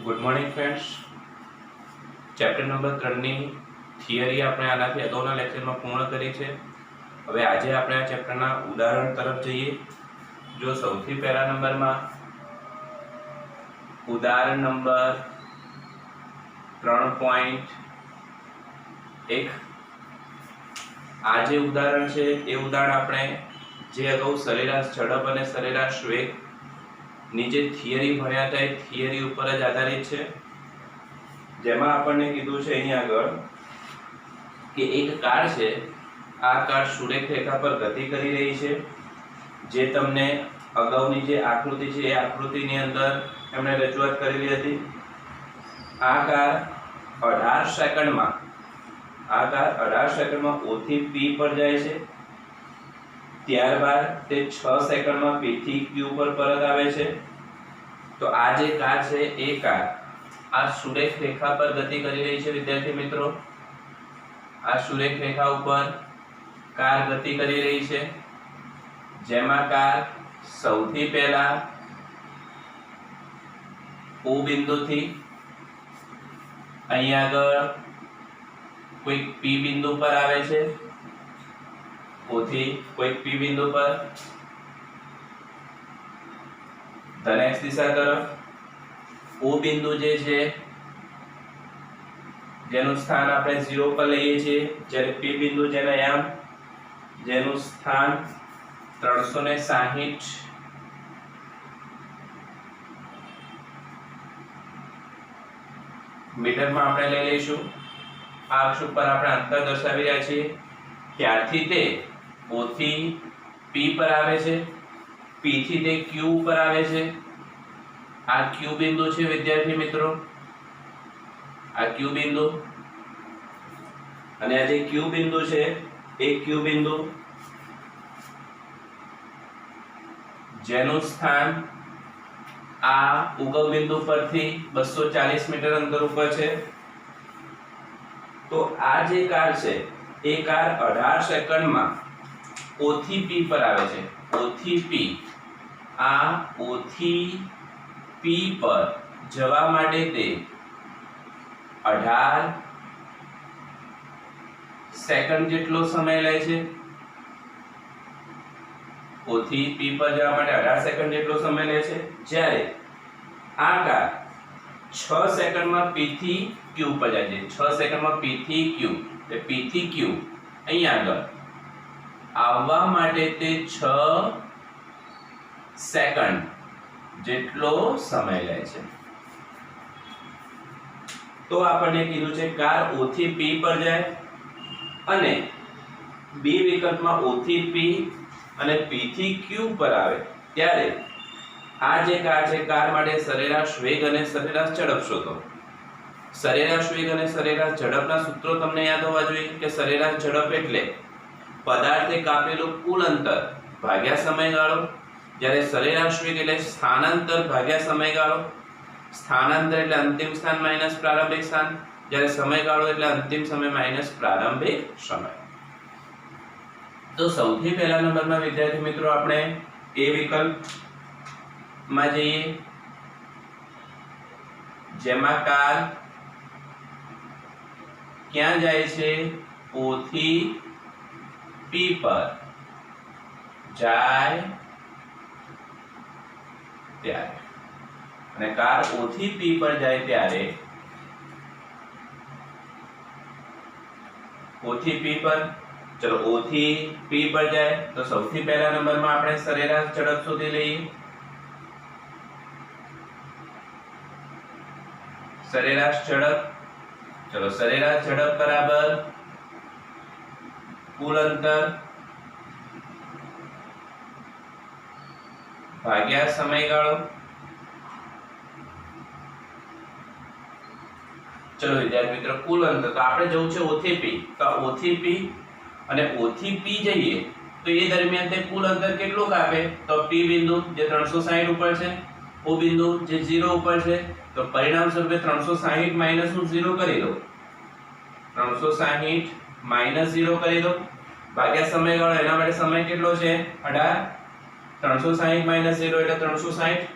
Good morning friends. Chapter number 3 ની theory આપણે આનાથી અગાઉના લેક્ચરમાં પૂર્ણ કરી છે. હવે આજે આપણે આ ચેપ્ટરના ઉદાહરણ તરફ જઈએ. જો સૌથી પહેલા નંબરમાં ઉદાહરણ નંબર 3.1 આ જે ઉદાહરણ છે એ ઉદાહરણ આપણે જે અગાઉ સરેરાશ ઝડપ અને સરેરાશ વેગ ની જે થિયરી ભણ્યા હતા એ થિયરી ઉપર જ આધારિત છે. જેમાં આપણને કીધું છે અહીં આગળ કે એક કાર છે, આ કાર સુરેખ રેખા પર ગતિ કરી રહી છે. જે તમને અગાઉની જે આકૃતિ છે એ આકૃતિની અંદર એમણે રજૂઆત કરેલી હતી. આ કાર 18 સેકન્ડમાં O થી P પર જાય છે. ત્યારબાદ તે 6 સેકન્ડમાં P થી Q પર પરત આવે છે. તો આ જે કાર છે એ કાર આ સુરેખ રેખા પર ગતિ કરી રહી છે. વિદ્યાર્થી મિત્રો, આ સુરેખ રેખા ઉપર કાર ગતિ કરી રહી છે, જેમાં કાર સૌથી પહેલા O બિંદુથી અહીં આગળ કોઈક P બિંદુ પર આવે છે, O થી કોઈક P બિંદુ પર ધન x દિશા તરફ. O બિંદુ જે છે જેનું સ્થાન આપણે 0 પર લઈએ છીએ, જ્યારે P બિંદુ જેને m જેનું સ્થાન 360 મીટરમાં આપણે લઈ લઈશું. આ અક્ષ ઉપર આપણે અંતર દર્શાવી રહ્યા છીએ. ત્યારથી તે O થી P પર આવે છે, P થી તે Q ઉપર આવે છે. આ Q બિંદુ છે વિદ્યાર્થી મિત્રો, આ Q બિંદુ. અને આ જે Q બિંદુ છે એ Q બિંદુ જેનું સ્થાન આ ઉગમ બિંદુ પરથી 240 મીટર અંતર ઉપર છે. તો આ જે કાર છે એ કાર 18 સેકન્ડમાં O થી P પર આવે છે. O થી P, આ O થી P પર જવા માટે તે 18 સેકન્ડ જેટલો સમય લે છે. O થી P પર જવા માટે 18 સેકન્ડ જેટલો સમય લે છે, જ્યારે આ કાર 6 સેકન્ડમાં P થી Q પર જાય છે. 6 સેકન્ડમાં P થી Q, એટલે P થી Q અહીં આગળ આવવા માટે તે 6 સેકન્ડ જેટલો સમય લે છે. તો આપણને કીધું છે કાર O થી P પર જાય અને બે વિકલ્પમાં O થી P અને P થી Q પર આવે, ત્યારે આ જે કાર છે કાર માટે સરેરાશ વેગ અને સરેરાશ ઝડપ શોધો. સરેરાશ વેગ અને સરેરાશ ઝડપના સૂત્રો તમને યાદ હોવા જોઈએ કે સરેરાશ ઝડપ એટલે પદાર્થે કાપેલું કુલ અંતર ભાગ્યા સમયગાળો, જ્યારે સરેરાશ વેગ એટલે સ્થાનાંતર ભાગ્યા સમયગાળો. સ્થાનાંતર એટલે અંતિમ સ્થાન માઈનસ પ્રારંભિક સ્થાન, જ્યારે સમયગાળો એટલે અંતિમ સમય માઈનસ પ્રારંભિક સમય. તો સૌથી પહેલા નંબરમાં વિદ્યાર્થી મિત્રો આપણે એ વિકલ્પમાં જઈએ, જેમાં કાર ક્યાં જાય છે? O થી P પર જાય ત્યારે. અને કાર O થી P પર જાય ત્યારે O થી P પર, ચલો O થી P પર જાય તો સૌથી પહેલા નંબરમાં આપણે સરેરાશ ઝડપ શોધી લઈએ. સરેરાશ ઝડપ, ચલો સરેરાશ ઝડપ બરાબર કુલ અંતર ભાગ્યા સમયગાળો. ચલો વિદ્યાર્થી મિત્રો, કુલ અંતર તો આપણે જવું છે O થી P, તો O થી P અને O થી P જઈએ તો એ દરમિયાન તે કુલ અંતર કેટલું કાપે? તો P બિંદુ જે 360 ઉપર છે, O બિંદુ જે 0 ઉપર છે. તો પરિણામ સ્વરૂપે 360 માઈનસ હું 0 કરી દઉં, 360 માઈનસ 0 કરી દઉં ભાગ્યા સમયગાળો. એના માટે સમય કેટલો છે? 18. 360 માઈનસ 0 એટલે 360.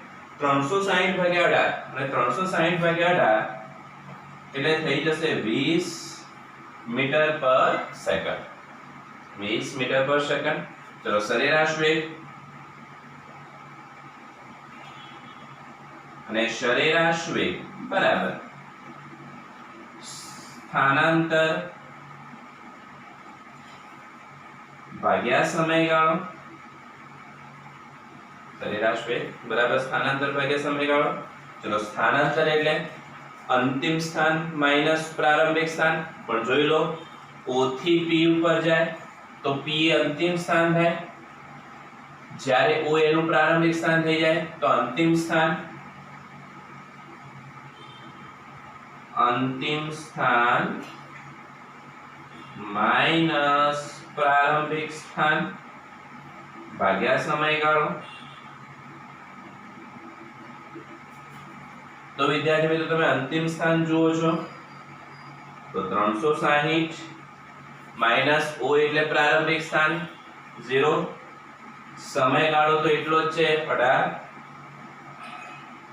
360 ભાગ્યા 18 અને 360 ભાગ્યા 18 એટલે થઈ જશે 20 મીટર પર સેકન્ડ. 20 મીટર પર સેકન્ડ. ચલો સરેરાશ વેગ અને સરેરાશ વેગ બરાબર સ્થાનાંતર ભાગ્યા સમયગાળો. સરેરાશ વેગ બરાબર સ્થાનાંતર ભાગ્યા સમયગાળો. ચલો સ્થાનાંતર એટલે અંતિમ સ્થાન માઈનસ પ્રારંભિક સ્થાન. પણ જોઈ લો O થી P ઉપર જાય તો P એ અંતિમ સ્થાન થાય, જ્યારે O એનું પ્રારંભિક સ્થાન થઈ જાય તો અંતિમ સ્થાન માઈનસ પ્રારંભિક સ્થાન ભાગ્યા સમયગાળો. તો વિદ્યાર્થી મિત્રો તમે અંતિમ સ્થાન જુઓ છો તો 360 માઈનસ O એટલે પ્રારંભિક સ્થાન 0, સમયગાળો તો એટલો જ છે 18.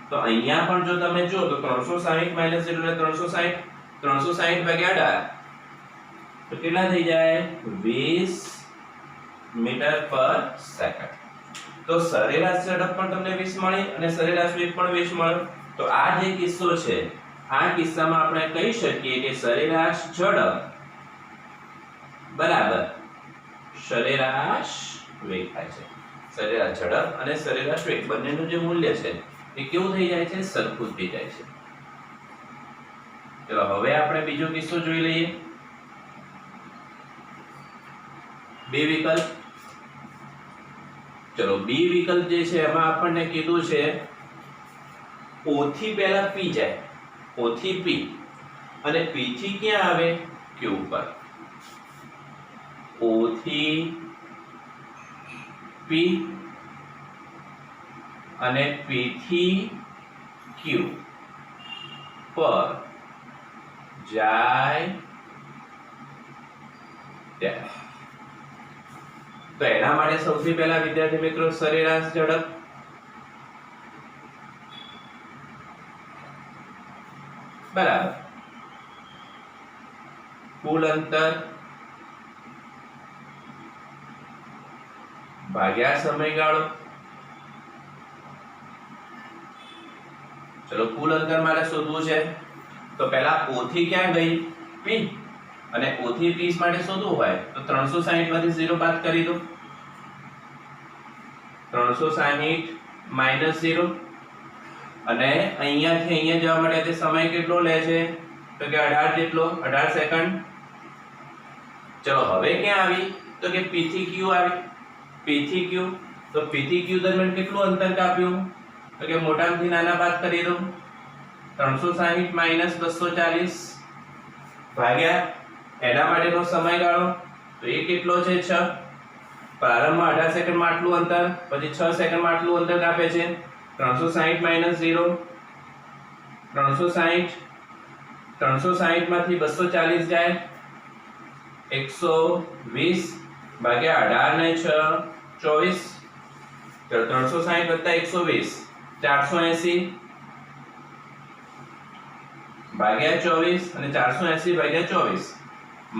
તો અહીંયા પણ જો તમે જો તો 360 માઈનસ એટલે 360 ભાગ્યા 18 તો કેટલા થઈ જાય 20 મીટર પર સેકન્ડ. તો સરેરાશ ઝડપ પણ તમને 20 મળી અને સરેરાશ વેગ પણ 20 મળ્યો. તો આ જે કિસ્સો છે આ કિસ્સામાં આપણે કહી શકીએ કે સરેરાશ ઝડપ બરાબર સરેરાશ વેગ થાય છે. સરેરાશ ઝડપ અને સરેરાશ વેગ બંનેનું જે મૂલ્ય છે એ કેવું થઈ જાય છે, સરખું થઈ જાય છે. ચલો હવે આપણે બીજો કિસ્સો જોઈ લઈએ. બે વિકલ્પ. ચલો બી વિકલ્પ જે છે એમાં આપણને કીધું છે O થી પહેલા P જાય, O થી P અને P થી ક્યાં આવે Q ઉપર. O થી P અને P થી Q પર જાય ત્યારે. તો એના માટે સૌથી પહેલા વિદ્યાર્થી મિત્રો સરેરાશ ઝડપ બરાબર કુલ અંતર ભાગ્યા સમયગાળો. ચલો કુલ અંતર મારે શોધવું છે તો પહેલા O થી ક્યાં ગઈ P અને O થી P માટે શોધવું હોય તો 360 માંથી 0 બાદ કરી દો. 360 માઈનસ 0 અને અહીંયાથી અહીંયા જવા માટે તે સમય કેટલો લે છે તો કે 18 જેટલો, 18 સેકન્ડ. ચલો હવે ક્યાં આવી તો કે P થી Q આવી. P થી Q તો P થી Q દરમિયાન કેટલું અંતર કાપ્યું તો કે મોટામાંથી નાના બાદ કરી દો. 360 માઈનસ 240 ભાગ્યા એના માટેનો સમયગાળો તો એ કેટલો છે 6. પ્રારંભમાં 18 સેકન્ડમાં આટલું અંતર, પછી 6 સેકન્ડમાં આટલું અંતર કાપે છે. 360 માઈનસ 0 360 માંથી 240 જાય 120 ભાગ્યા 18 ને 6 24. તો 360 વત્તા 120 480 ભાગ્યા 24 અને 480 ભાગ્યા 24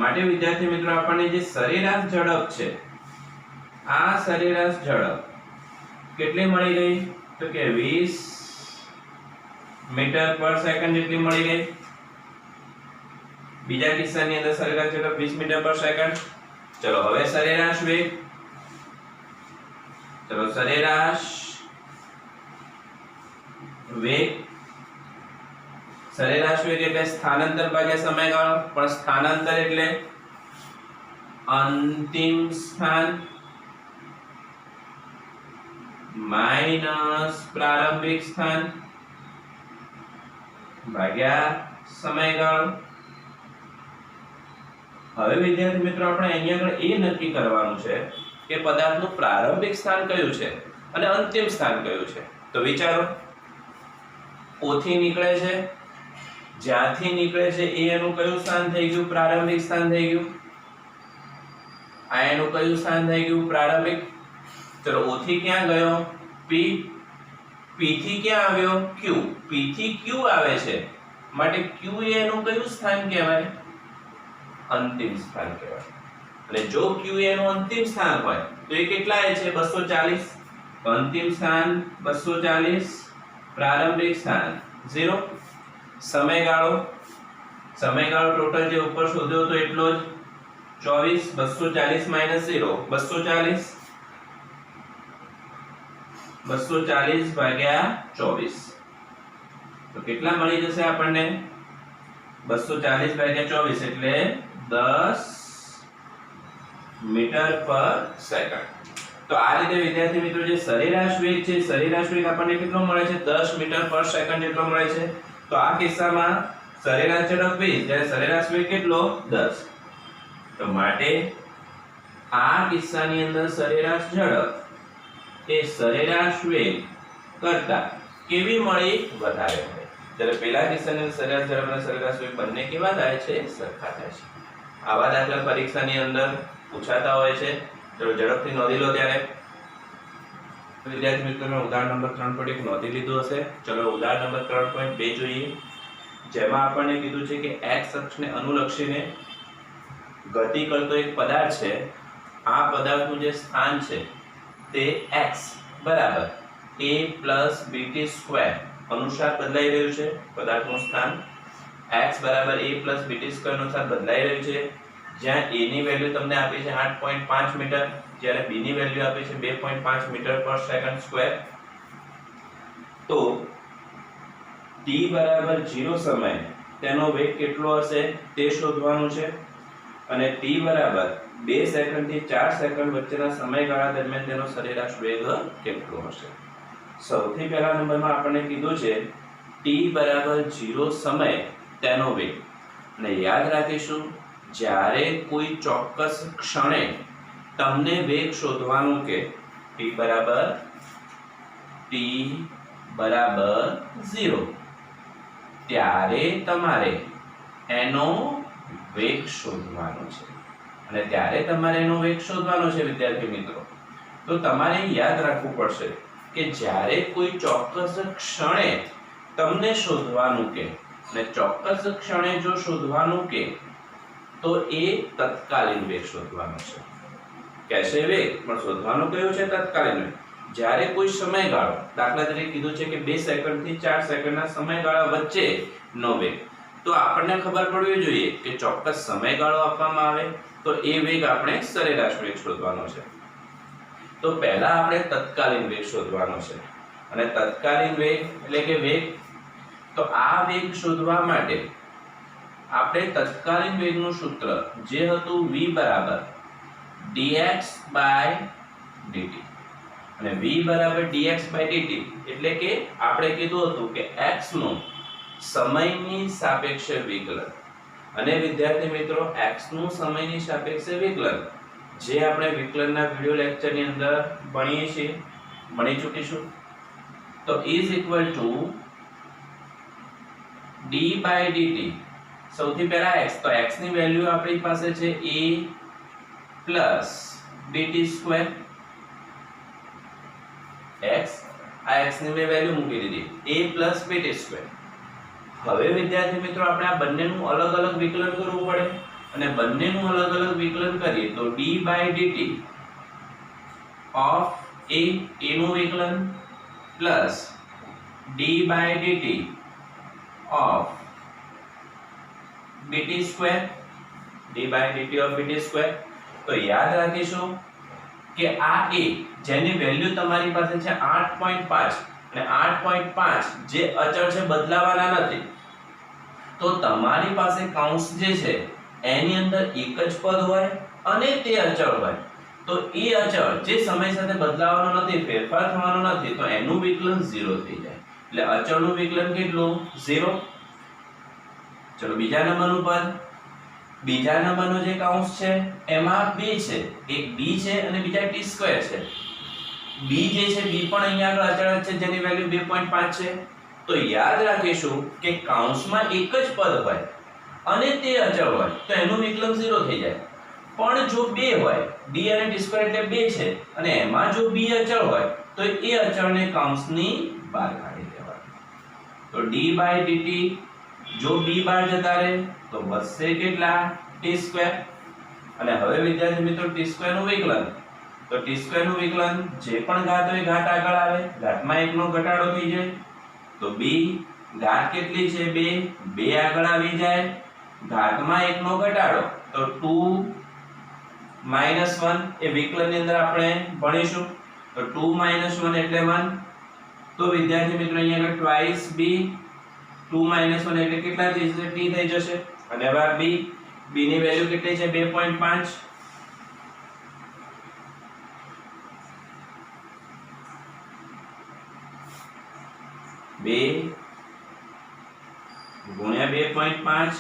માટે વિદ્યાર્થી મિત્રો આપણને જે સરેરાશ ઝડપ છે આ સરેરાશ ઝડપ કેટલી મળી ગઈ તો કે 20 મીટર પર સેકન્ડ જેટલી મળી ગઈ. બીજા કિસ્સાની અંદર સરેરાશ ઝડપ 20 મીટર પર સેકન્ડ. ચલો હવે સરેરાશ વેગ. ચલો સરેરાશ વેગ એટલે સ્થાનાંતર ભાગ્યા સમયગાળો. પણ સ્થાનાંતર એટલે અંતિમ સ્થાન માઈનસ પ્રારંભિક સ્થાન ભાગ્યા સમયગાળો. હવે વિદ્યાર્થી મિત્રો આપણે અહીંયા આગળ એ નક્કી કરવાનું છે કે પદાર્થનું પ્રારંભિક સ્થાન કયું છે અને અંતિમ સ્થાન કયું છે. તો વિચારો O થી નીકળે છે, જ્યાંથી નીકળે છે એ એનું કયું સ્થાન થઈ ગયું પ્રારંભિક સ્થાન થઈ ગયું. આ એનું કયું સ્થાન થઈ ગયું પ્રારંભિક. ચલો O થી ક્યાં ગયો P p થી ક્યાં આવ્યો q, p થી q આવે છે માટે q એ એનું કયું સ્થાન કહેવાય? અંતિમ સ્થાન કહેવાય. અને જો q એ એનું અંતિમ સ્થાન હોય તો એ કેટલા છે? 240. અંતિમ સ્થાન 240, પ્રારંભિક સ્થાન 0. સમયગાળો ટોટલ જે ઉપર શોધ્યો તો એટલો જ 24. 240 - 0 240. 240 ભાગ્યા 24 તો કેટલા મળી જશે આપણને? 240 ભાગ્યા 24 એટલે 10 મીટર પર સેકન્ડ. તો આ રીતે વિદ્યાર્થી મિત્રો જે સરેરાશ વેગ છે, સરેરાશ વેગ આપણને કેટલો મળે છે? 10 મીટર પર સેકન્ડ જેટલો મળે છે. તો આ કિસ્સામાં સરેરાશ ઝડપ 20 જ્યારે સરેરાશ વેગ કેટલો? 10. તો માટે આ કિસ્સાની અંદર સરેરાશ ઝડપ એ સરેરાશ વેગ કરતા કેવી મળી? વધારે મળી. જ્યારે પહેલા કિસ્સાની અંદર સરેરાશ ઝડપ અને સરેરાશ વેગ બંને કેવા થાય છે? સરખા થાય છે. આવા દાખલા પરીક્ષાની અંદર પૂછાતા હોય છે. ચલો ઝડપથી નોંધી લો. ત્યારે વિદ્યાર્થી મિત્રો ઉદાહરણ નંબર 3.1 નોંધી લીધું હશે. ચલો ઉદાહરણ નંબર 3.2 જોઈએ, જેમાં આપણને કીધું છે કે x અક્ષને અનુલક્ષીને ગતિ કરતો એક પદાર્થ છે. આ પદાર્થનું જે સ્થાન છે તે x બરાબર a + bt² અનુસાર બદલાઈ રહ્યું છે. પદાર્થનું સ્થાન x બરાબર a + bt² અનુસાર બદલાઈ રહ્યું છે. જ્યાં a ની વેલ્યુ તમને આપી છે 8.5 મીટર, જ્યારે b ની વેલ્યુ આપી છે 2.5 મીટર પર સેકન્ડ સ્ક્વેર. તો t બરાબર 0 સમયે તેનો વેગ કેટલો હશે તે શોધવાનું છે. અને t બરાબર 2 સેકન્ડ થી 4 સેકન્ડ વચ્ચેના સમયગાળા દરમિયાન તેનો સરેરાશ વેગ કેટલો હશે. સૌથી પહેલા નંબરમાં આપણને કીધું છે t બરાબર 0 સમયે તેનો વેગ. અને યાદ રાખીશું જ્યારે કોઈ ચોક્કસ ક્ષણે તમને વેગ શોધવાનું કે t બરાબર 0 ત્યારે તમારે એનો વેગ શોધવાનો છે. અને ત્યારે તમારે એનો વેગ શોધવાનો છે વિદ્યાર્થી મિત્રો, તો તમારે યાદ રાખવું પડશે કે જ્યારે કોઈ ચોક્કસ ક્ષણે તમને શોધવાનું કે, અને ચોક્કસ ક્ષણે જો શોધવાનું કે તો એ તત્કાલીન વેગ શોધવાનો છે. કહેશે વેગ પણ શોધવાનું કયું છે? તત્કાલીન વેગ. જ્યારે કોઈ સમયગાળો, દાખલા તરીકે કીધું છે કે 2 સેકન્ડ થી 4 સેકન્ડના સમયગાળા વચ્ચેનો વેગ, તો આપણને ખબર પડવી જોઈએ કે ચોક્કસ સમયગાળો આપવામાં આવે તો એ વેગ આપણે સરેરાશ વેગ શોધવાનો છે. તો પહેલા આપણે તત્કાલીન વેગ શોધવાનો છે. અને તત્કાલીન વેગ એટલે કે વેગ, તો આ વેગ શોધવા માટે આપણે તત્કાલીન વેગનું સૂત્ર જે હતું v બરાબર dx/dt. અને v બરાબર dx/dt એટલે કે આપણે કીધું હતું કે x નું સમયની સાપેક્ષે વિકલન. અને વિદ્યાર્થી મિત્રો x નું સમયની સાપેક્ષે વિકલન જે આપણે વિકલનના વિડિયો લેક્ચરની અંદર ભણી ચૂકીશું. તો is equal to d/dt. સૌથી પહેલા x, તો x ની વેલ્યુ આપણી પાસે છે a + bt². x ની મેં વેલ્યુ મૂકી દીધી a + bt². હવે વિદ્યાર્થી મિત્રો આપણે આ બંનેનું અલગ અલગ વિકલન કરવું પડે. અને બંનેનું અલગ અલગ વિકલન કરીએ તો d/dt ઓફ a નું વિકલન plus d/dt of bt², d/dt of bt². તો યાદ રાખીશું કે આ a જેની વેલ્યુ તમારી પાસે છે 8.5 અને 8.5 જે અચળ છે, બદલાવાના નથી. તો તમારી પાસે કૌંસ જે છે એની અંદર એક જ પદ હોય અને તે અચળ હોય, તો એ અચળ જે સમય સાથે બદલાવાનો નથી, ફેરફાર થવાનો નથી, તો એનું વિકલન 0 થઈ જાય. એટલે અચળનું વિકલન કેટલું? 0. ચલો બીજા નંબરનું પદ. બીજા નંબરનો જે કૌંસ છે એમાં બે છે, એક b છે અને બીજા t² છે. b જે છે b પણ અહીંયા આગળ અચળ છે જેની વેલ્યુ 2.5 છે. તો યાદ રાખીશું કે કૌંસમાં એક જ પદ હોય અને તે અચળ હોય તો એનું વિકલન 0 થઈ જાય. પણ જો બે હોય, d અને t² એટલે બે છે, અને એમાં જો b અચળ હોય તો એ અચળને કૌંસની બહાર કાઢી દેવાનું. તો d/dt જો b બહાર જતા રહે તો વધશે કેટલા t2. અને હવે વિદ્યાર્થી મિત્રો t2 નું વિકલન, તો t2 નું વિકલન જે પણ ઘાત હોય ઘાત આગળ આવે, ઘાતમાં 1 નો ઘટાડો થઈ જાય તો b ઘાત કેટલી છે 2, 2 આગળ આવી જાય, ઘાતમાં 1 નો ઘટાડો તો 2 - 1 એ વિકલનની અંદર આપણે ભણીશું. તો 2 - 1 એટલે 1. તો વિદ્યાર્થી મિત્રો અહીંયા આગળ twice b, 2 - 1 એટલે કેટલા થઈ જશે t થઈ જશે. અને હવે b ની વેલ્યુ કેટલી છે 2.5. બે ગુણ્યા 2.5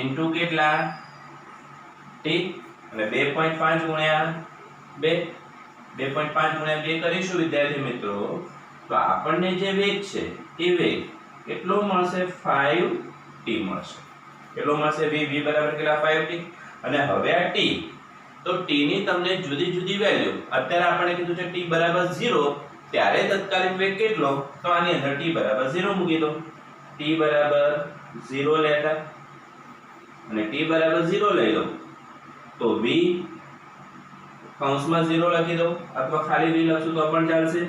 ઇન્ટુ કેટલા t, અને 2.5 ગુણ્યા 2, 2.5 ગુણ્યા 2 કરીશું વિદ્યાર્થી મિત્રો તો આપણને જે વેગ છે એ વેગ કેટલો મળશે 5t મળશે. કેટલો મળશે v બરાબર કેટલા 5t. અને હવે આ t, તો t ની તમને જુદી જુદી વેલ્યુ, અત્યારે આપણે કીધું છે t બરાબર 0 ત્યારે તત્કાલીન વેગ કેટલો, તો આની અંદર t બરાબર 0 મૂકી દો. t બરાબર 0 લેતા અને t બરાબર 0 લઈ લો તો v કૌંસમાં 0 લખી દો અથવા ખાલી v લખશું તો પણ ચાલશે.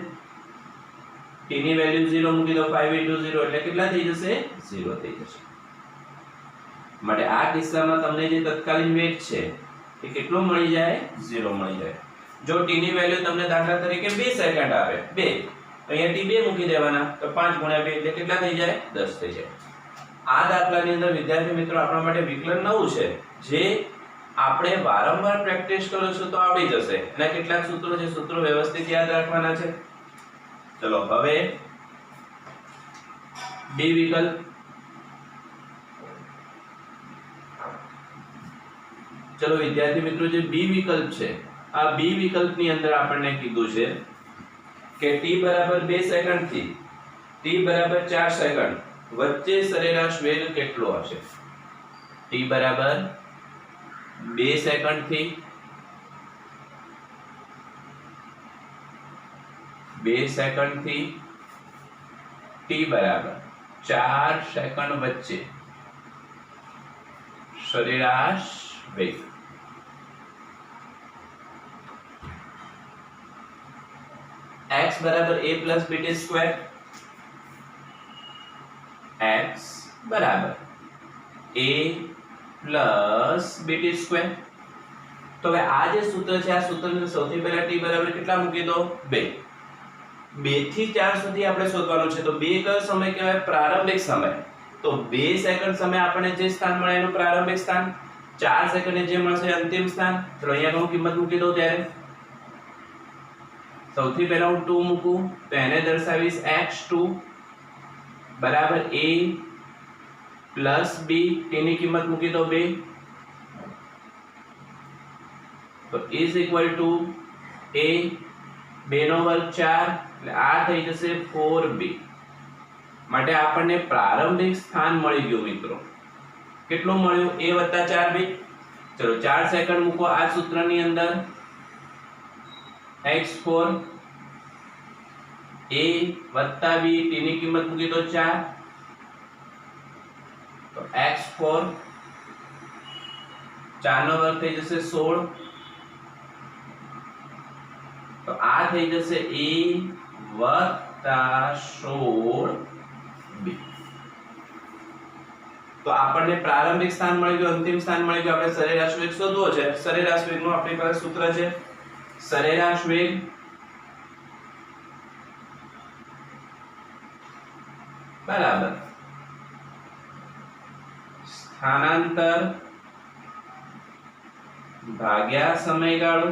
t ની વેલ્યુ 0 મૂકી દો, 5 * 0 એટલે કેટલા થઈ જશે 0 થઈ જશે. માટે આ કિસ્સામાં તમને જે તત્કાલીન વેગ છે એ કેટલો મળી જાય 0 મળી જાય. જો t ની વેલ્યુ તમને દાખલા તરીકે 2 સેકન્ડ આવે 2, તો અહીંયા t 2 મૂકી દેવાના તો 5 * 2 એટલે કેટલા થઈ જાય 10 થઈ જાય. આ દાખલાની અંદર વિદ્યાર્થી મિત્રો આપણા માટે વિકલન નવું છે જે આપણે વારંવાર પ્રેક્ટિસ કરીશું તો આવડી જશે. એના કેટલાક સૂત્રો છે, સૂત્રો વ્યવસ્થિત યાદ રાખવાના છે. ચલો હવે b વિકલ્પ. ચલો વિદ્યાર્થી મિત્રો જે b વિકલ્પ છે આ b વિકલ્પની અંદર આપણને કીધું છે કે t બરાબર 2 સેકન્ડ થી t બરાબર 4 સેકન્ડ વચ્ચે સરેરાશ વેગ કેટલો હશે. t બરાબર 2 સેકન્ડ થી 2 સેકન્ડ થી t બરાબર 4 સેકન્ડ વચ્ચે સરેરાશ વેગ. x બરાબર a + bt², x બરાબર a + bt². તો હવે આ જે સૂત્ર છે આ સૂત્રને સૌથી પહેલા t બરાબર કેટલા મૂકી દો 2. 2 થી 4 સુધી આપણે શોધવાનું છે. તો 2 કયો સમય કહેવાય પ્રારંભિક સમય. તો 2 સેકન્ડ સમય આપણને જે સ્થાન મળે એનું પ્રારંભિક સ્થાન, 4 સેકન્ડે જે મળશે અંતિમ સ્થાન. તો અહીંયા હું કિંમત મૂકી દઉં ત્યારે સૌથી પહેલા હું 2 મૂકું તો એને દર્શાવીશ x2 બરાબર a + b. t ની કિંમત મૂકી દો 2 તો is equal to a 2 નો વર્ગ 4 એટલે આ થઈ જશે 4b. માટે આપણને પ્રારંભિક સ્થાન મળી ગયું મિત્રો. કેટલું મળ્યું a + 4b. ચલો 4 સેકન્ડ મૂકો આ સૂત્રની અંદર. x4 a + b t ની કિંમત મૂકી દો 4 તો x4 4 નો વર્ગ થઈ જશે 16 તો આ થઈ જશે a + 16b. તો આપણને પ્રારંભિક સ્થાન મળી ગયું, અંતિમ સ્થાન મળી ગયું. આપણે સરેરાશ વેગ શોધવો છે. સરેરાશ વેગનું આપણી પાસે સૂત્ર છે સરેરાશ વેગ બરાબર સ્થાનાંતર ભાગ્યા સમયગાળો.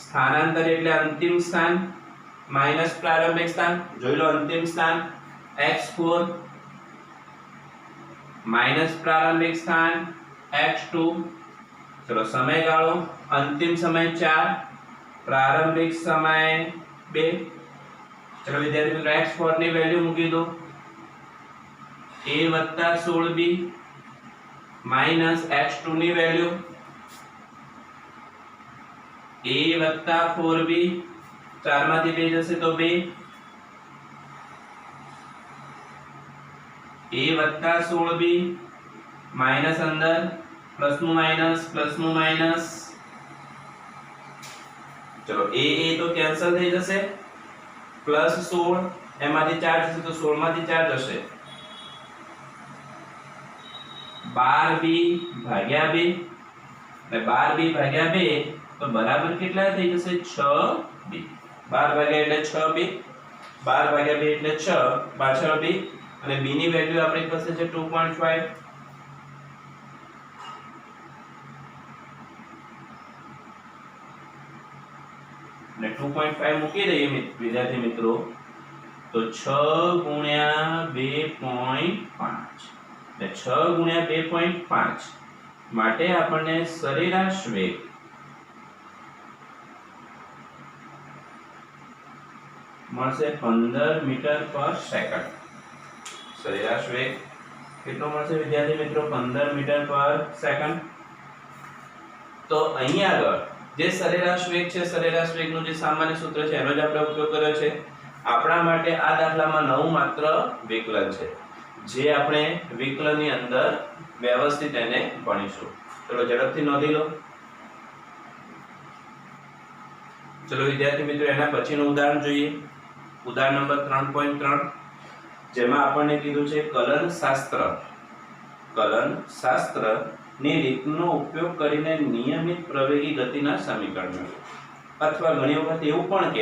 સ્થાનાંતર એટલે અંતિમ સ્થાન માઈનસ પ્રારંભિક સ્થાન. જોઈ લો અંતિમ સ્થાન x4 માઈનસ પ્રારંભિક સ્થાન x2. ચલો સમયગાળો અંતિમ સમય 4 પ્રારંભિક સમય 2. ચલો વિદ્યાર્થી મિત્રો x4 ની વેલ્યુ મૂકી દો a + 16b માઈનસ x2 ની વેલ્યુ a a વત્તા 4b, 4 માંથી 2 જશે તો 2, a વત્તા 16b માઈનસ અંદર પ્લસ નું માઈનસ, ચલો a તો કેન્સલ થઈ જશે, પ્લસ 16 એમાંથી 4 જશે તો 16 માંથી 4 જશે, 12b ભાગ્યા 2, અને 12b ભાગ્યા 2 તો બરાબર કેટલા થઈ જશે 6b, 12 ભાગ્યા એટલે 6b, 12 ભાગ્યા 2 એટલે 6, પાછળ b, અને b ની વેલ્યુ આપણી પાસે છે 2.5. અને 2.5 મૂકી દઈએ વિદ્યાર્થી મિત્રો તો 6 ગુણ્યા 2.5, એટલે 6 ગુણ્યા 2.5 માટે આપણને સરેરાશ વેગ મળશે 15 મીટર પર સેકન્ડ. સરેરાશ વેગ કેટલો મળશે વિદ્યાર્થી મિત્રો 15 મીટર પર સેકન્ડ. તો અહીં આગળ જે સરેરાશ વેગ છે, સરેરાશ વેગનું જે સામાન્ય સૂત્ર છે એનો જ આપણે ઉપયોગ કર્યો છે. આપણા માટે આ દાખલામાં નવું માત્ર વિકલન છે, જે આપણે વિકલનની અંદર વ્યવસ્થિત એને ભણીશું. ચલો ઝડપથી નોંધી લો. ચલો વિદ્યાર્થી મિત્રો એના પછીનું ઉદાહરણ જોઈએ. ઉદાહરણ નંબર 3.3, જેમાં આપણને કીધું છે કલન શાસ્ત્ર ની રીતનો ઉપયોગ કરીને નિયમિત પ્રવેગી ગતિના સમીકરણ મેળવો. અથવા ઘણી વખત એવું પણ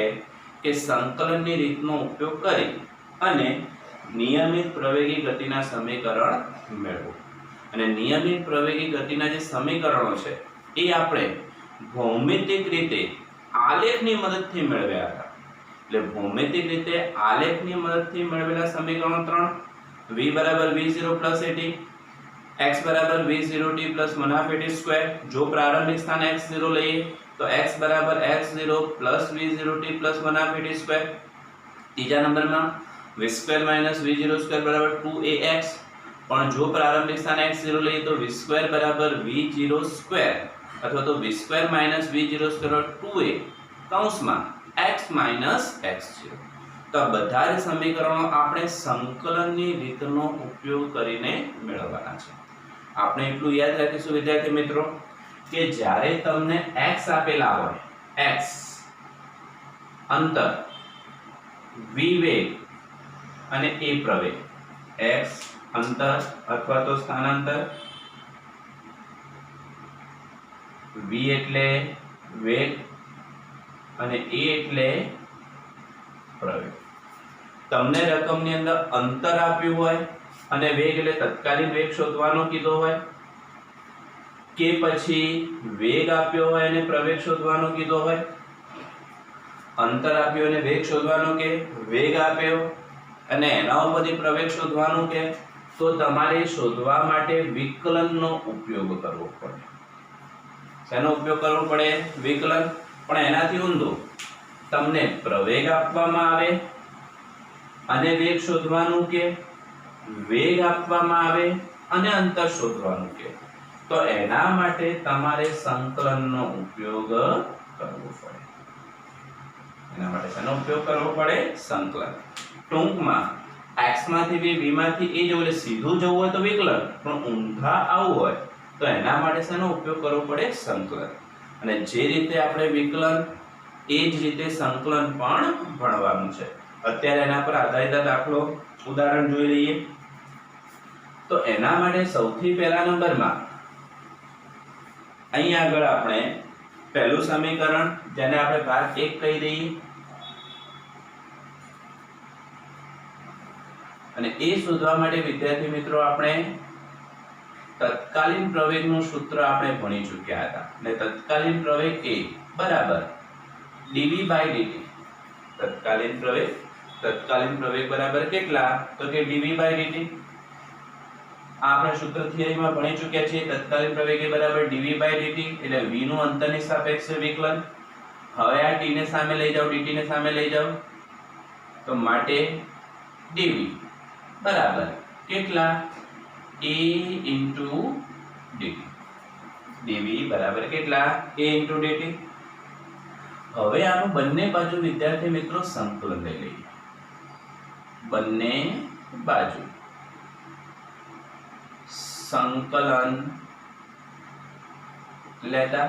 કે સંકલનની રીતનો ઉપયોગ કરી અને નિયમિત પ્રવેગી ગતિના સમીકરણ મેળવો. અને નિયમિત પ્રવેગી ગતિના જે સમીકરણો છે એ આપણે ભૌમિતિક રીતે આલેખની મદદથી મેળવ્યા હતા. એટલે ભૌમિતિક રીતે આલેખની મદદથી મેળવેલા સમીકરણો 3, v બરાબર v0 + at, x બરાબર v0t + 1/2at². જો પ્રારંભિક સ્થાન x0 લઈએ તો x બરાબર x0 + v0t + 1/2at². ત્રીજા નંબરમાં v² - v02 બરાબર 2ax, પણ જો પ્રારંભિક સ્થાન x0 લઈએ તો v² બરાબર v02 અથવા તો v² - v02 2a કૌંસમાં x - x0. તો આ બધા જ સમીકરણો આપણે સંકલનની રીતનો ઉપયોગ કરીને મેળવવાના છે. આપણે એટલું યાદ રાખીશું વિદ્યાર્થી મિત્રો કે જ્યારે તમને x આપેલા હોય, x અંતર, v વેગ અને a પ્રવેગ, x અંતર અથવા તો સ્થાનાંતર, v એટલે વેગ અને a એટલે પ્રવેગ. તમને રકમની અંદર અંતર આપ્યું હોય અને વેગ એટલે તત્કાલીન વેગ શોધવાનો કીધો હોય, કે પછી વેગ આપ્યો હોય અને પ્રવેગ શોધવાનો કીધો હોય, અંતર આપ્યું અને વેગ શોધવાનો કે વેગ આપ્યો અને એના ઉપરથી પ્રવેગ શોધવાનો કે, તો તમારે શોધવા માટે વિકલનનો ઉપયોગ કરવો પડે. શેનો ઉપયોગ કરવો પડે? વિકલન. પણ એનાથી ઊંધું, તમને પ્રવેગ આપવામાં આવે અને વેગ શોધવાનું કે, વેગ આપવામાં આવે અને અંતર શોધવાનું કે, તો એના માટે તમારે સંકલનનો ઉપયોગ કરવો પડે. એના માટે શેનો ઉપયોગ કરવો પડે? સંકલન. ટૂંકમાં x માંથી b, b માંથી a જવું, એટલે સીધું જવું હોય તો વિકલન, પણ ઊંધા આવવું હોય તો એના માટે શેનો ઉપયોગ કરવો પડે? સંકલન. અને જે રીતે આપણે વિકલન એ જ રીતે સંકલન પણ ભણવાનું છે. અત્યારે એના પર આધારિત દાખલો ઉદાહરણ જોઈ લઈએ. તો એના માટે સૌથી પહેલા નંબરમાં અહીં આગળ આપણે પહેલું સમીકરણ, જેને આપણે ભાગ 1 કહી દઈએ, અને એ શોધવા માટે વિદ્યાર્થી મિત્રો આપણે તત્કાલીન પ્રવેગનું સૂત્ર આપણે ભણી ચૂક્યા હતા. અને તત્કાલીન પ્રવેગ એ બરાબર dv/dt. તત્કાલીન પ્રવેગ બરાબર કેટલા? તો કે dv/dt. આપણે સૂત્ર થિયરીમાં ભણી ચૂક્યા છીએ. તત્કાલીન પ્રવેગ એ બરાબર dv/dt, એટલે v નું અંતરની સાપેક્ષે વિકલન. હવે આ t ને સામે લઈ જાઓ, dt ને સામે લઈ જાઓ, તો માટે dv બરાબર કેટલા? a * dt. dv બરાબર કેટલા? a * dt. હવે આનું બંને બાજુ વિદ્યાર્થી મિત્રો સંકલન લઈ લઈએ. બંને બાજુ સંકલન લેતા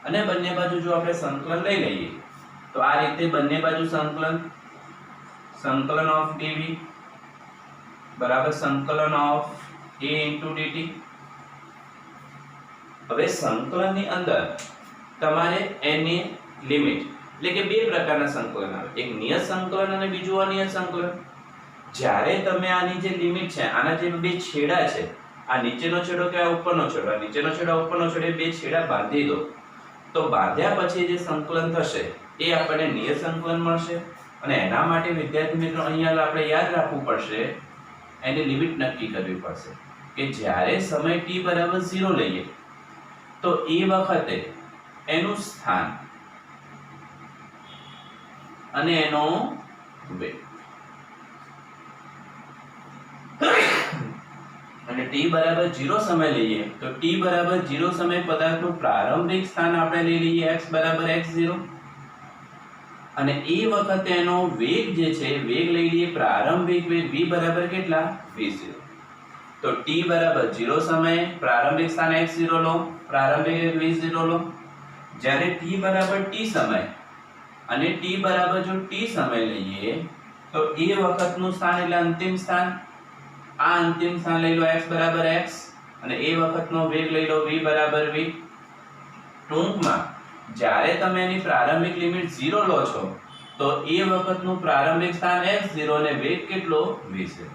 અને બંને બાજુ જો આપણે સંકલન લઈ લઈએ તો આ રીતે બંને બાજુ સંકલન ઓફ dv બરાબર સંકલન ઓફ a into dt. હવે સંકલનની અંદર તમારે એની લિમિટ એટલે કે બે પ્રકારના સંકલન આવે, એક નિયત સંકલન અને બીજું અનિયત સંકલન. જ્યારે તમે આની જે લિમિટ છે, આના જે બે છેડા છે, આ નીચેનો છેડો કે આ ઉપરનો છેડો, આ નીચેનો છેડો ઉપરનો છેડો, બે છેડા બાંધી દો તો બાંધ્યા પછી જે સંકલન થશે એ આપણને નિયત સંકલન મળશે. અને એના માટે વિદ્યાર્થી મિત્રો અહીંયા આપણે યાદ રાખવું પડશે, એની લિમિટ નક્કી કરવી પડશે કે જ્યારે સમય t બરાબર 0 લઈએ તો એ વખતે એનું સ્થાન અને એનો વેગ, અને t બરાબર 0 સમય લઈએ તો t બરાબર 0 સમય પદાર્થનું પ્રારંભિક સ્થાન આપણે લઈ લઈએ x બરાબર x0, અને એ વખતે એનો વેગ જે છે વેગ લઈ લઈએ પ્રારંભિક વેગ v બરાબર કેટલા v0. તો t બરાબર 0 સમયે પ્રારંભિક સ્થાન x0 લો, પ્રારંભિક વેગ v0 લો. જ્યારે t બરાબર t સમય અને t બરાબર જો t સમય લઈએ તો એ વખતનું સ્થાન એટલે અંતિમ સ્થાન, આ અંતિમ સ્થાન લઈ લો x બરાબર x અને એ વખતનો વેગ લઈ લો v બરાબર v. ટૂંકમાં જ્યારે તમે એની પ્રારંભિક લિમિટ 0 લો છો તો એ વખતનું પ્રારંભિક સ્થાન x0 અને વેગ કેટલો v0.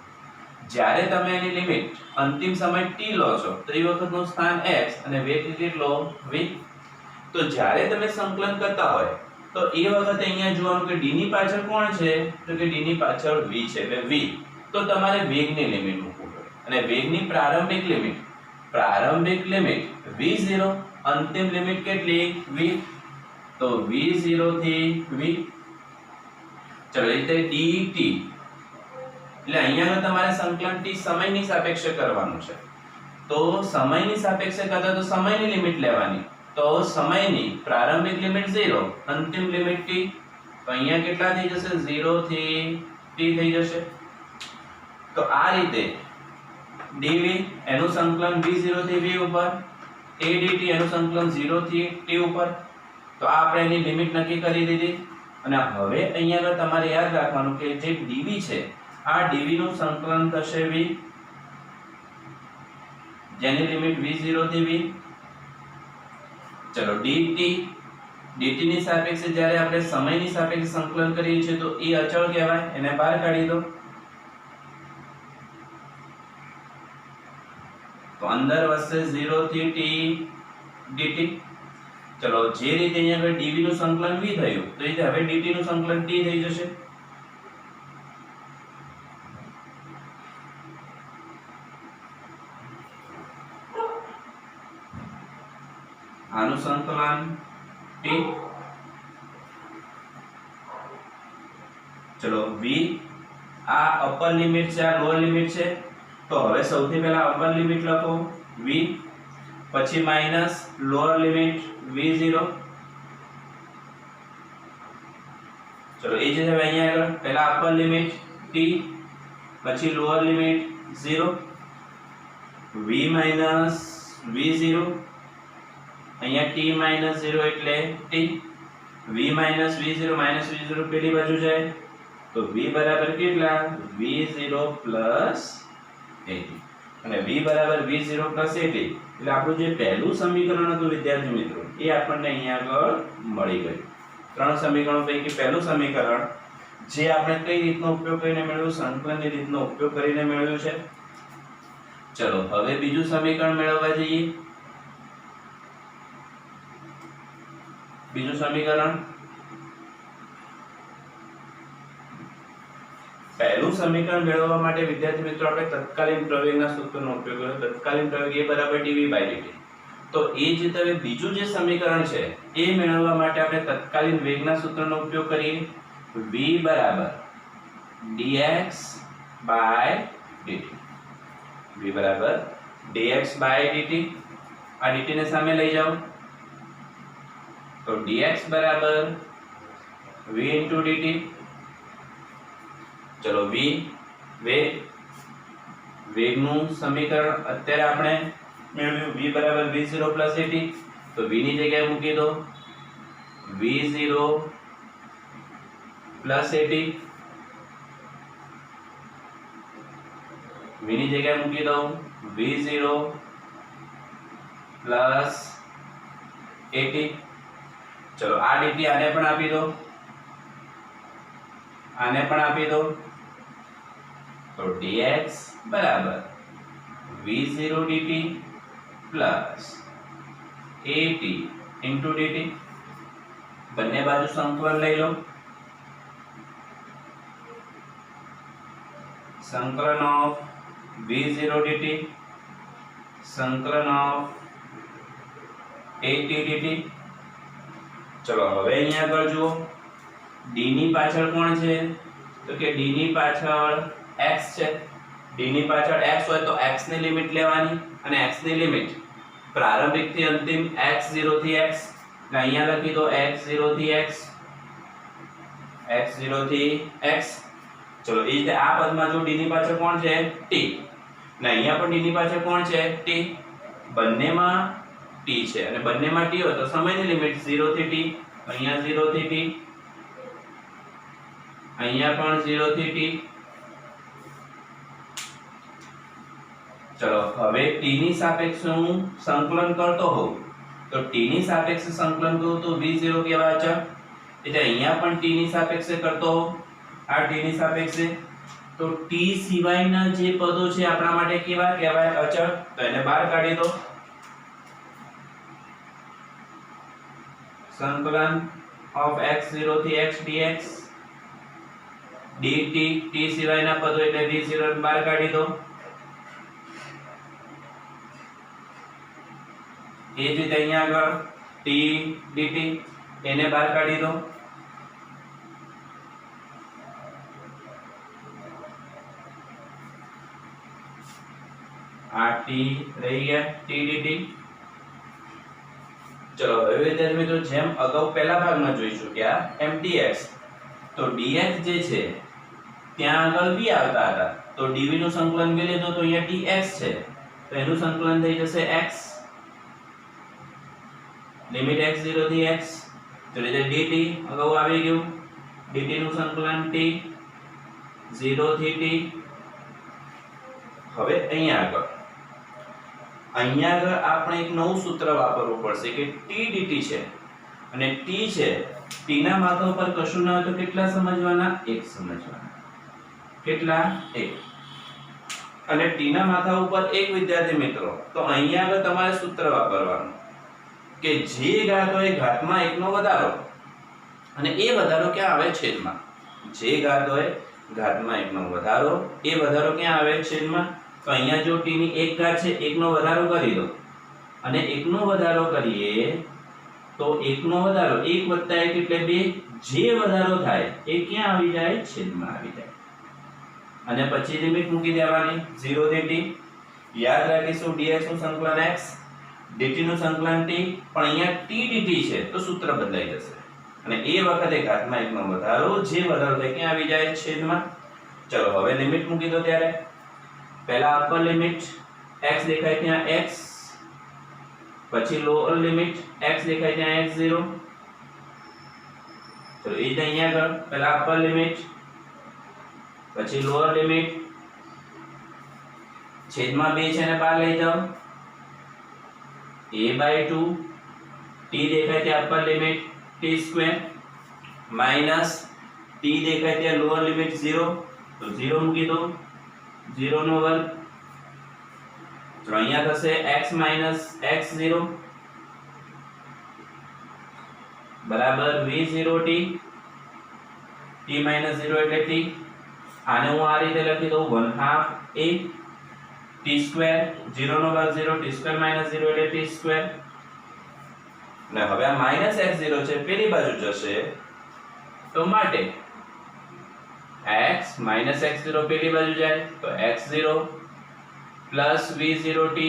જ્યારે તમે એની લિમિટ અંતિમ સમય t લો છો તો એ વખતનું સ્થાન x અને વેગ કેટલો v. તો જ્યારે તમે સંકલન કરતા હોય તો એ વખતે અહીંયા જોવાનું કે d ની પાછળ કોણ છે, તો કે d ની પાછળ v છે એટલે v. તો તમારે વેગની લિમિટ મૂકવું પડે અને વેગની પ્રારંભિક લિમિટ v0, અંતિમ લિમિટ કેટલી v. તો v0 થી v. ચલો એટલે dt એટલે અહીંયા તમારે સંકલન t સમયની સાપેક્ષે કરવાનું છે. તો સમયની સાપેક્ષે કરતા તો સમયની લિમિટ લેવાની. તો સમયની પ્રારંભિક લિમિટ 0, અંતિમ લિમિટ t. તો અહીંયા કેટલા થઈ જશે 0 થી t થઈ જશે. તો આ રીતે dv એનું સંકલન v0 થી v ઉપર, a dt એનું સંકલન 0 થી t ઉપર. તો આ આપણે એની લિમિટ નક્કી કરી દીધી. અને હવે અહીંયા આગળ તમારે યાદ રાખવાનું કે જે dv છે આ dv નું સંકલન થશે v, જેની લિમિટ v0 થી v. ચલો dt ની સાપેક્ષે જ્યારે આપણે સમયની સાપેક્ષે સંકલન કરીએ છીએ તો એ અચળ કહેવાય, એને બહાર કાઢી દો. તો અંદર વધશે 0 થી t dt. ચલો જે રીતે અહીંયા આગળ dv નું સંકલન v થયું તો એ રીતે હવે dt નું સંકલન t થઈ જશે. આનું સંકલન t. ચલો v આ અપર લિમિટ છે, આ લોઅર લિમિટ છે. તો હવે સૌથી પહેલા અપર લિમિટ લખો v, પછી માઈનસ લોઅર લિમિટ v0. ચલો એ જે હવે અહીંયા આગળ પહેલા અપર લિમિટ t, પછી lower limit 0, v minus v0, અહીંયા t માઈનસ 0 એટલે t, v minus v0 minus v0 પેલી બાજુ જાય તો v બરાબર કેટલા v0 પ્લસ 80 અને v બરાબર v0 પ્લસ 80 એટલે આપણું જે પહેલું સમીકરણ હતું વિદ્યાર્થી મિત્રો એ આપણને અહીંયા આગળ મળી ગયું. ત્રણ સમીકરણો પૈકી પહેલું સમીકરણ જે આપણે કઈ રીતનો ઉપયોગ કરીને મેળવ્યું, સંકલનની રીતનો ઉપયોગ કરીને મેળવ્યું છે. ચલો હવે બીજું સમીકરણ મેળવવા જઈએ. બીજું સમીકરણ, પહેલું સમીકરણ મેળવવા માટે વિદ્યાર્થી મિત્રો આપણે તત્કાલીન પ્રવેગના સૂત્રનો ઉપયોગ કર્યો. તત્કાલીન પ્રવેગ a બરાબર dv/dt. તો એ જ રીતે હવે બીજું જે સમીકરણ છે એ મેળવવા માટે આપણે તત્કાલીન વેગના સૂત્રનો ઉપયોગ કરીએ. v બરાબર dx/dt. v બરાબર dx/dt. આ dt ને સામે લઈ જાઓ तो dx बराबर v into dt। चलो v વેગનું સમીકરણ અત્યારે આપણે મેળવ્યું v બરાબર v0 at। તો v ની જગ્યાએ મૂકી દો v0 at। v ની જગ્યાએ મૂકી દો v0 at। ચલો આ dt આને પણ આપી દો, આને પણ આપી દો। तो dx बराबर v0 dt plus at into dt। બંને બાજુ સંકલન લઈ લો। સંકલન ઓફ v0 dt સંકલન ઓફ at dt। ચલો હવે અહીંયા આગળ જુઓ d ની પાછળ કોણ છે? તો કે d ની પાછળ x છે। d ની પાછળ x હોય તો x ની લિમિટ લેવાની અને x ની લિમિટ પ્રારંભિક થી અંતિમ x0 થી x ને અહીંયા લખી દો x0 થી x, x0 થી x। ચલો એ રીતે આ પદમાં જો d ની પાછળ કોણ છે? t ને અહીંયા પણ d ની પાછળ કોણ છે? t। બંનેમાં t છે અને બંનેમાં t હોય તો સમયની લિમિટ 0 થી t, અહીંયા 0 થી t, અહીંયા પણ 0 થી t। चलो હવે t ની સાપેક્ષે હું સંકલન કરતો હોઉં તો t ની સાપેક્ષે સંકલન કરું તો v0 કેવા અચળ, એટલે અહીંયા પણ t ની સાપેક્ષે કરતો હોઉં આ t ની સાપેક્ષે તો t સિવાયના જે પદો છે આપણા માટે કેવા કહેવાય? અચળ। તો એને બહાર કાઢી દો। સંકલન ઓફ x0 થી x dx dt t સિવાયના પદો એટલે v0 ને બહાર કાઢી દો। એ જ રીતે અહીંયા આગળ t dt એને બહાર કાઢી દો। આ t રહી ગયા t dt। ચલો હવે વિદ્યાર્થી મિત્રો જેમ અગાઉ પહેલા ભાગમાં જોઈ ચૂક્યા એમ dx તો dx જે છે ત્યાં આગળ v આવતા હતા તો dv નું સંકલન કરી લીધું તો અહીંયા dx છે તો એનું સંકલન થઈ જશે x લિમિટ x0 થી x તો એટલે dt અગાઉ આવી ગયું dt નું સંકલન t 0 થી t। હવે અહીંયા આગળ આપણે એક નવું સૂત્ર વાપરવું પડશે કે t dt છે અને t છે t ના માથા ઉપર કશું ના હોય તો કેટલા સમજવાના? 1 સમજવાના। કેટલા? 1। અને t ના માથા ઉપર 1 વિદ્યાર્થી મિત્રો તો અહીંયા આગળ તમારે સૂત્ર વાપરવાનું કે જે ઘાત હોય ઘાતમાં 1 નો વધારો અને એ વધારો ક્યાં આવે? છેદમાં। જે ઘાત હોય ઘાતમાં 1 નો વધારો એ વધારો ક્યાં આવે? છેદમાં। તો અહીંયા જો t ની 1 ઘાત છે 1 નો વધારો કરી દો અને 1 નો વધારો કરીએ તો 1 નો વધારો 1 + 1 એટલે 2 જે વધારો થાય એ ક્યાં આવી જાય? છેદમાં આવી જાય। અને પછી લિમિટ મૂકી દેવાની 0 થી t। યાદ રાખીશું dx નું સંકલન x dt નું સંકલન t પણ અહીંયા t dt છે તો સૂત્ર બદલાઈ જશે અને એ વખતે ઘાતમાં 1 નો વધારો જે વધારો થાય ક્યાં આવી જાય? છેદમાં। ચલો હવે લિમિટ મૂકી દો ત્યારે પહેલા અપર લિમિટ x દેખાય ત્યાં x પછી લોઅર લિમિટ x દેખાય ત્યાં x0। ચલો એ જ અહીંયા આગળ પહેલા અપર લિમિટ પછી લોઅર લિમિટ છેદમાં 2 છે ને બહાર લઈ જાઓ a/2 t દેખાય ત્યાં upper limit t² minus t દેખાય ત્યાં લોઅર લિમિટ 0 તો 0 મૂકી દો 0 નો વર્ગ તો અહીંયા થશે x - x0 બરાબર v0t t - 0 એટલે t। આને હું આ રીતે લખી દઉં 1/2 a t² 0 નો વર્ગ 0 t² - 0 એટલે t²। અને હવે આ -x0 છે પેલી બાજુ જશે તો માટે x - x0 પેલી બાજુ જાય તો x0 plus v0t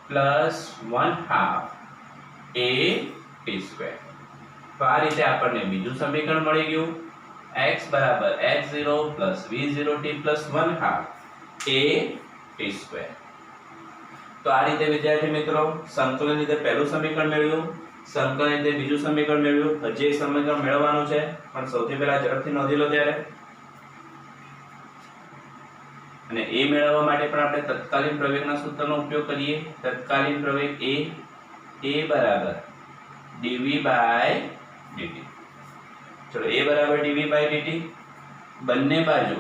plus 1/2 a t²। તો આ રીતે આપણને બીજું સમીકરણ મળી ગયું x બરાબર x0 + v0t + 1/2 a t². તો આ રીતે વિદ્યાર્થી મિત્રો સંકલન રીતે પહેલું સમીકરણ મેળવ્યું, સંકલન રીતે બીજું સમીકરણ મેળવ્યું. હજી એક સમીકરણ મેળવવાનું છે, પણ સૌથી પહેલા ઝડપથી નોંધી લો ત્યારે. અને એ મેળવવા માટે પણ આપણે તત્કાલીન પ્રવેગના સૂત્રનો ઉપયોગ કરીએ. તત્કાલીન પ્રવેગ a બરાબર dv/dt. ચલો a બરાબર dv/dt. બંને બાજુ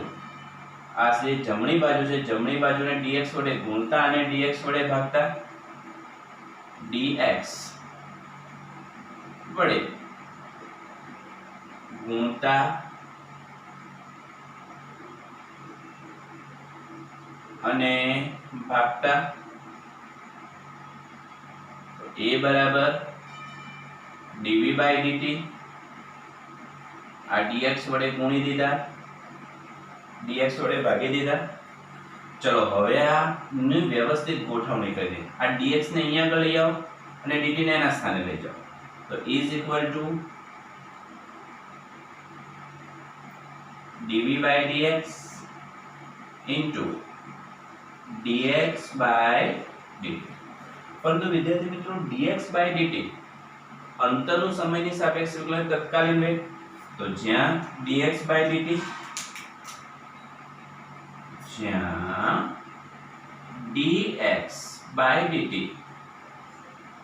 આ જે જમણી બાજુ છે, જમણી બાજુને dx વડે ગુણતા અને dx વડે ભાગતા, dx વડે ગુણતા અને ભાગતા. a બરાબર dv/dt. આ dx વડે ગુણી દીધા, dx વડે ભાગી દીધા. ચલો હવે આ ની વ્યવસ્થિત ગોઠવણી કરી દઈએ. આ dx ને અહીંયા આગળ લઈ આવો અને dt ને એના સ્થાને લઈ જાઓ. તો is equal to dv/dx into dx/dt. પરંતુ વિદ્યાર્થી મિત્રો dx/dt અંતરનું સમયની સાપેક્ષે વિકલન તત્કાલીન વેગ. તો જ્યાં dx/dt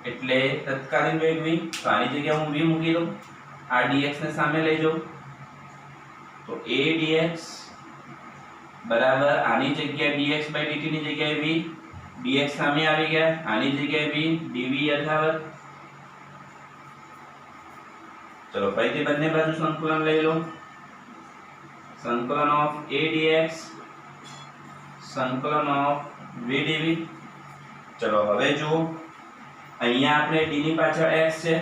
એટલે તત્કાલીન વેગ v. તો આની જગ્યાએ હું v મૂકી દઉં, આ dx ને સામે લઈ જાઉં. તો a dx બરાબર આની જગ્યાએ dx/dt ની જગ્યાએ v, dx સામે આવી ગયા, આની જગ્યાએ v, dv યથાવત. ચલો ફરીથી બંને બાજુ સંકલન લઈ લો. સંકલન ઓફ a dx સંકલન ઓફ v dv. ચલો હવે જુઓ, અહીંયા આપણે d ની પાછળ x છે,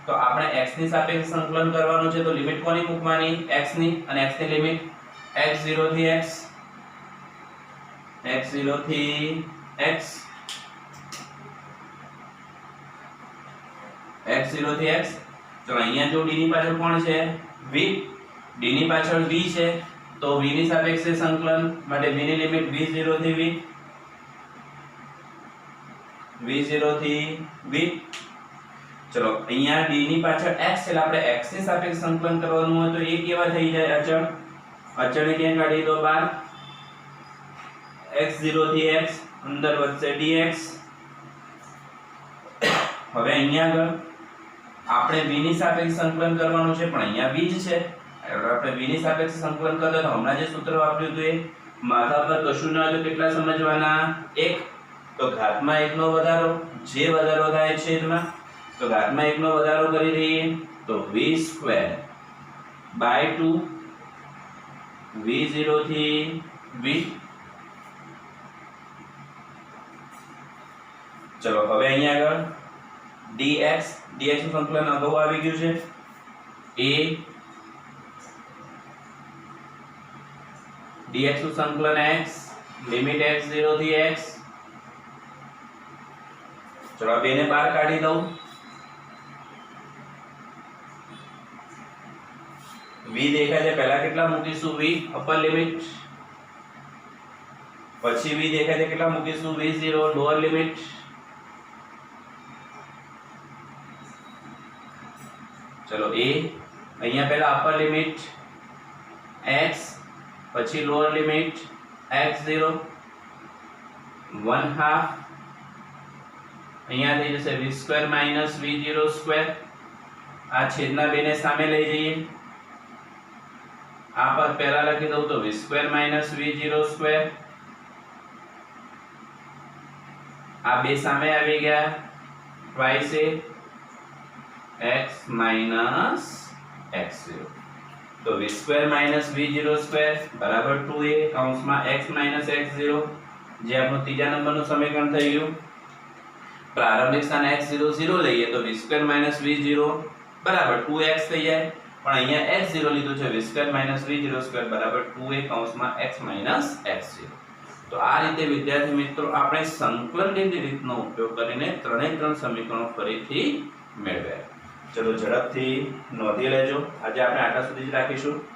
તો આપણે x ની સાપેક્ષે સંકલન કરવાનું છે. તો લિમિટ કોની મૂકવાની? x ની. અને x ની લિમિટ x0 થી x, x0 થી x, x0 થી x. ચલો અહીંયા જો d ની પાછળ કોણ છે? v. d ની પાછળ v છે, તો v ની સાપેક્ષે સંકલન માટે v ની લિમિટ v0 થી v, v0 થી v. ચલો અહીંયા d ની પાછળ x એટલે આપણે x ની સાપેક્ષે સંકલન કરવાનું હોય, તો એ કેવા થઈ જાય? અચળ. અચળને ક્યાં કાઢી દો? બહાર. x0 થી x અંદર વધશે dx. હવે અહીંયા આગળ આપણે v ની સાપેક્ષે સંકલન કરવાનું છે, પણ અહીંયા v જ છે. આપણે v ની સાપેક્ષે સંકલન કરતા તો હમણાં જે સૂત્ર વાપર્યું હતું એ માથા પર કશું ના હોય તો કેટલા સમજવાના? 1. તો ઘાતમાં 1 નો વધારો, જે વધારો થાય છેદમાં, તો ઘાતમાં 1 નો વધારો કરી દઈએ તો v²/2 v0 થી v. ચલો હવે અહીંયા આગળ dx નું સંકલન અગાઉ આવી ગયું છે. a dx નું સંકલન x લિમિટ x0 થી x. ચલો આ બેને બહાર કાઢી દઉં. v દેખાય છે, પહેલા કેટલા મૂકીશું? v upper limit. પછી v દેખાય છે, કેટલા મૂકીશું? v0 lower limit. ચલો a અહીંયા પહેલા અપર લિમિટ x, પછી લોઅર લિમિટ x0 1/2. અહીંયા થઈ જશે v² - v02. આ છેદના બેને સામે લઈ જઈએ. આ પર પહેલા લખી દઉં તો v² - v02. આ બે સામે આવી ગયા, twice x minus x0. તો v² - v02 બરાબર 2a કૌંસમાં x minus x0, જે આપણું ત્રીજા નંબરનું સમીકરણ થઈ ગયું. પ્રારંભિક સ્થાન x0 0 લઈએ તો v² - v0 બરાબર 2x થઈ જાય, પણ અહીંયા x0 લીધું છે, v² - v02 બરાબર 2a કૌંસમાં x minus x0. તો આ રીતે વિદ્યાર્થી મિત્રો આપણે સંકલનની રીતનો ઉપયોગ કરીને ત્રણે ત્રણ સમીકરણો ફરીથી મેળવ્યા. ચલો ઝડપથી નોંધી લેજો. આજે આપણે આટલા સુધી જ રાખીશું.